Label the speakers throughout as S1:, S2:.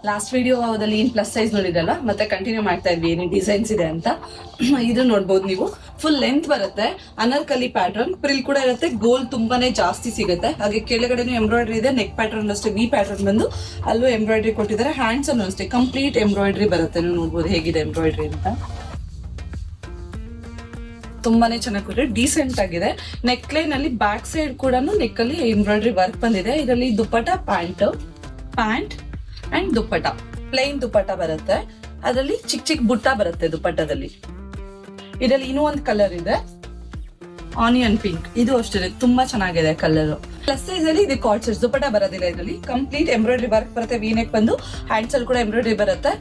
S1: Last ವಿಡಿಯೋದಲ್ಲಿ ಏನ್ plus size ನೋಡಿದ್ರಲ್ಲ, ಮತ್ತೆ ಕಂಟಿನ್ಯೂ ಮಾಡ್ತಾ ಇದ್ವಿ ಏನೇನು ಡಿಸೈನ್ಸ್ ಇದೆ ಅಂತ. ಇದು ನೋಡ್ಬೋದು ನೀವು, ಫುಲ್ ಲೆಂತ್ ಬರುತ್ತೆ, ಅನರ್ಕಲಿ ಪ್ಯಾಟರ್ನ್, ಪ್ರಿಲ್ ಕೂಡ ಇರುತ್ತೆ, ಗೋಲ್ ತುಂಬಾನೇ ಜಾಸ್ತಿ ಸಿಗುತ್ತೆ. ಹಾಗೆ ಕೆಳಗಡೆನೂ ಎಂಬ್ರಾಯ್ಡ್ರಿ ಇದೆ, ನೆಕ್ ಪ್ಯಾಟರ್ನ್ ಅಷ್ಟೇ ವಿ ಪ್ಯಾಟರ್ನ್ ಬಂದು ಅಲ್ಲೂ ಎಂಬ್ರಾಯ್ಡ್ರಿ ಕೊಟ್ಟಿದ್ದಾರೆ. ಹ್ಯಾಂಡ್ಸ್ ಅನ್ನು ಅಷ್ಟೇ ಕಂಪ್ಲೀಟ್ ಎಂಬ್ರಾಯ್ಡ್ರಿ ಬರುತ್ತೆ. ನೀವು ನೋಡ್ಬೋದು ಹೇಗಿದೆ ಎಂಬ್ರಾಯ್ಡ್ರಿ ಅಂತ. ತುಂಬಾನೇ ಚೆನ್ನಾಗಿ ಕೊಟ್ಟರೆ ಡೀಸೆಂಟ್ ಆಗಿದೆ. ನೆಕ್ ಲೈನ್ ಅಲ್ಲಿ ಬ್ಯಾಕ್ ಸೈಡ್ ಕೂಡ ನೆಕ್ ಅಲ್ಲಿ ಎಂಬ್ರಾಯ್ಡ್ರಿ ವರ್ಕ್ ಬಂದಿದೆ. ಇದರಲ್ಲಿ dupatta pant and dupatta plain dupatta ಬರುತ್ತೆ. ಅದರಲ್ಲಿ ಚಿಕ್ಕ ಚಿಕ್ಕ ಬುಟ್ಟ ಬರುತ್ತೆ ದುಪ್ಪಟ್ಟದಲ್ಲಿ. ಇದರಲ್ಲಿ ಇನ್ನೂ ಒಂದು ಕಲರ್ ಇದೆ, ಆನಿಯನ್ ಪಿಂಕ್. ಇದು ಅಷ್ಟೇ ತುಂಬಾ ಚೆನ್ನಾಗಿದೆ ಕಲರ್. ಪ್ಲಸ್ ಸೈಜ್ ಅಲ್ಲಿ ಇದು ಕಾರ್ಡ್ ಸೈಜ್ ದುಪ್ಪಟ ಬರೋದಿಲ್ಲ. ಇದರಲ್ಲಿ ಕಂಪ್ಲೀಟ್ ಎಂಬ್ರಾಯ್ಡ್ರಿ ವರ್ಕ್ ಬರುತ್ತೆ. ವಿ ನೆಕ್ ಬಂದು ಹ್ಯಾಂಡ್ಸ್ ಅಲ್ಲಿ ಕೂಡ ಎಂಬ್ರಾಯ್ಡ್ರಿ ಬರುತ್ತೆ.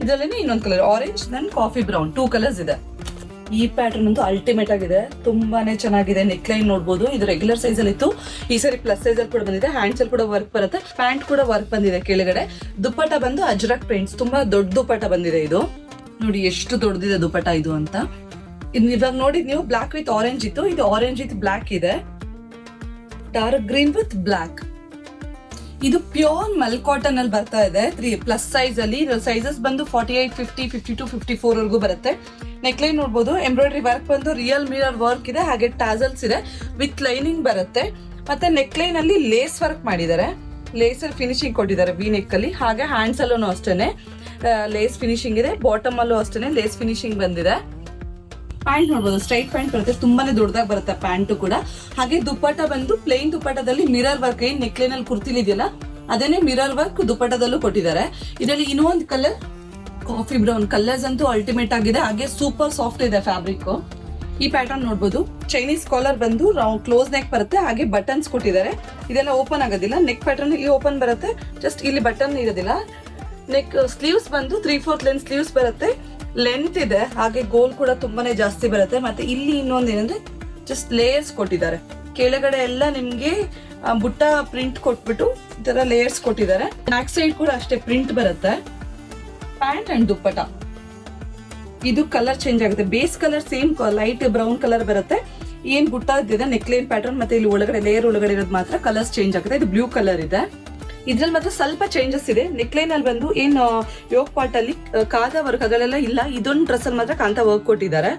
S1: ಇದರಲ್ಲಿ ಇನ್ನೊಂದು colour orange and coffee brown, 2 colours ಇದೆ. ಈ ಪ್ಯಾಟರ್ನ್ ಅಂತೂ ಅಲ್ಟಿಮೇಟ್ ಆಗಿದೆ, ತುಂಬಾನೇ ಚೆನ್ನಾಗಿದೆ. ನೆಕ್ ಲೈನ್ ನೋಡಬಹುದು, ಇದು ರೆಗ್ಯುಲರ್ ಸೈಜ್ ಅಲ್ಲಿ ಇತ್ತು, ಈ ಸರಿ ಪ್ಲಸ್ ಸೈಜ್ ಅಲ್ಲಿ ಕೂಡ ಬಂದಿದೆ. ಹ್ಯಾಂಡ್ಸ್ ಅಲ್ಲಿ ಕೂಡ ವರ್ಕ್ ಬರುತ್ತೆ, ಪ್ಯಾಂಟ್ ಕೂಡ ವರ್ಕ್ ಬಂದಿದೆ ಕೆಳಗಡೆ. ದುಪ್ಪಟ ಬಂದು ಅಜ್ರಕ್ ಪ್ರಿಂಟ್ಸ್, ತುಂಬಾ ದೊಡ್ಡ ದುಪ್ಪಟ ಬಂದಿದೆ. ಇದು ನೋಡಿ ಎಷ್ಟು ದೊಡ್ಡದಿದೆ ದುಪ್ಪಟ ಇದು ಅಂತ. ಇವಾಗ ನೋಡಿದ್ ನೀವು ಬ್ಲಾಕ್ ವಿತ್ ಆರೆಂಜ್ ಇತ್ತು, ಇದು ಆರೆಂಜ್ ವಿತ್ ಬ್ಲಾಕ್ ಇದೆ, ಡಾರ್ಕ್ ಗ್ರೀನ್ ವಿತ್ ಬ್ಲಾಕ್. ಇದು ಪ್ಯೂರ್ ಮಲ್ ಕಾಟನ್ ಅಲ್ಲಿ ಬರ್ತಾ ಇದೆ. 3 ಪ್ಲಸ್ ಸೈಜ್ ಅಲ್ಲಿ. ಸೈಜಸ್ ಬಂದು 48, 50, 52, 54 ವರೆಗೂ ಬರುತ್ತೆ. ನೆಕ್ ಲೈನ್ ನೋಡ್ಬೋದು, ಎಂಬ್ರಾಯ್ಡ್ರಿ ವರ್ಕ್ ಬಂದು ರಿಯಲ್ ಮಿರರ್ ವರ್ಕ್ ಇದೆ, ಹಾಗೆ ಟಾಸಲ್ಸ್ ಇದೆ ವಿತ್ ಲೈನಿಂಗ್ ಬರುತ್ತೆ. ಮತ್ತೆ ನೆಕ್ ಲೈನ್ ಅಲ್ಲಿ ಲೇಸ್ ವರ್ಕ್ ಮಾಡಿದ್ದಾರೆ, ಲೇಸ್ ಅಲ್ಲಿ ಫಿನಿಶಿಂಗ್ ಕೊಟ್ಟಿದ್ದಾರೆ ವಿ ನೆಕ್ ಅಲ್ಲಿ. ಹಾಗೆ ಹ್ಯಾಂಡ್ಸ್ ಅಲ್ಲೂ ಅಷ್ಟೇನೆ ಲೇಸ್ ಫಿನಿಶಿಂಗ್ ಇದೆ, ಬಾಟಮ್ ಅಲ್ಲೂ ಅಷ್ಟೇನೆ ಲೇಸ್ ಫಿನಿಶಿಂಗ್ ಬಂದಿದೆ. ಪ್ಯಾಂಟ್ ನೋಡ್ಬೋದು, ಸ್ಟ್ರೈಟ್ ಪ್ಯಾಂಟ್ ಬರುತ್ತೆ, ತುಂಬಾನೇ ದೊಡ್ಡದಾಗಿ ಬರುತ್ತೆ ಪ್ಯಾಂಟ್ ಕೂಡ. ಹಾಗೆ ದುಪ್ಪಟ ಬಂದು ಪ್ಲೇನ್ ದುಪ್ಪಟದಲ್ಲಿ ಮಿರರ್ ವರ್ಕ್, ಏನ್ ನೆಕ್ ಲೈನ್ ಅಲ್ಲಿ ಕುರ್ತಿಲ್ ಇದೆಯಲ್ಲ ಅದೇನೆ ಮಿರರ್ ವರ್ಕ್ ದುಪ್ಪಟದಲ್ಲೂ ಕೊಟ್ಟಿದ್ದಾರೆ. ಇದರಲ್ಲಿ ಇನ್ನೊಂದು ಕಲರ್ ಕಾಫಿ ಬ್ರೌನ್. ಕಲರ್ಸ್ ಅಂತೂ ಅಲ್ಟಿಮೇಟ್ ಆಗಿದೆ, ಹಾಗೆ ಸೂಪರ್ ಸಾಫ್ಟ್ ಇದೆ ಫ್ಯಾಬ್ರಿಕ್. ಈ ಪ್ಯಾಟರ್ನ್ ನೋಡ್ಬೋದು, ಚೈನೀಸ್ ಕಾಲರ್ ಬಂದು ಕ್ಲೋಸ್ ನೆಕ್ ಬರುತ್ತೆ, ಹಾಗೆ ಬಟನ್ಸ್ ಕೊಟ್ಟಿದ್ದಾರೆ. ಇದೆಲ್ಲ ಓಪನ್ ಆಗೋದಿಲ್ಲ. ನೆಕ್ ಪ್ಯಾಟರ್ನ್ ಇಲ್ಲಿ ಓಪನ್ ಬರುತ್ತೆ, ಜಸ್ಟ್ ಇಲ್ಲಿ ಬಟನ್ ಇರೋದಿಲ್ಲ. ನೆಕ್ ಸ್ಲೀವ್ಸ್ ಬಂದು 3/4 ಲೆಂತ್ ಸ್ಲೀವ್ಸ್ ಬರುತ್ತೆ, ಲೆಂತ್ ಇದೆ, ಹಾಗೆ ಗೋಲ್ ಕೂಡ ತುಂಬಾನೇ ಜಾಸ್ತಿ ಬರುತ್ತೆ. ಮತ್ತೆ ಇಲ್ಲಿ ಇನ್ನೊಂದು ಏನಂದ್ರೆ ಜಸ್ಟ್ ಲೇಯರ್ಸ್ ಕೊಟ್ಟಿದ್ದಾರೆ, ಕೆಳಗಡೆ ಎಲ್ಲ ನಿಮ್ಗೆ ಬುಟ್ಟ ಪ್ರಿಂಟ್ ಕೊಟ್ಬಿಟ್ಟು ಈ ತರ ಲೇಯರ್ಸ್ ಕೊಟ್ಟಿದ್ದಾರೆ. ಬ್ಯಾಕ್ ಸೈಡ್ ಕೂಡ ಅಷ್ಟೇ ಪ್ರಿಂಟ್ ಬರುತ್ತೆ. ಪ್ಯಾಂಟ್ ಅಂಡ್ ದುಪ್ಪಟ ಇದು ಕಲರ್ ಚೇಂಜ್ ಆಗುತ್ತೆ. Base colour same light brown colour ಬರುತ್ತೆ. ಏನ್ ಬುಟ್ಟ ಇದೆ ನೆಕ್ ಲೈನ್ ಪ್ಯಾಟರ್ನ್, ಮತ್ತೆ ಇಲ್ಲಿ ಒಳಗಡೆ ಲೇಯರ್ ಒಳಗಡೆ ಇರೋದು ಮಾತ್ರ ಕಲರ್ಸ್ ಚೇಂಜ್ ಆಗುತ್ತೆ. ಇದು ಬ್ಲೂ ಕಲರ್ ಇದೆ. ಇದ್ರಲ್ಲಿ ಮಾತ್ರ ಸ್ವಲ್ಪ ಚೇಂಜಸ್ ಇದೆ. ನೆಕ್ ಲೈನ್ ಅಲ್ಲಿ ಬಂದು ಏನು ಯೋಗ್ ಪಾರ್ಟ್ ಅಲ್ಲಿ ಕಾಂತ ವರ್ಕ್ ಅದೆಲ್ಲ ಇಲ್ಲ, ಇದೊಂದು ಡ್ರೆಸ್ ಅಲ್ಲಿ ಮಾತ್ರ ಕಾಂತ ವರ್ಕ್ ಕೊಟ್ಟಿದ್ದಾರೆ.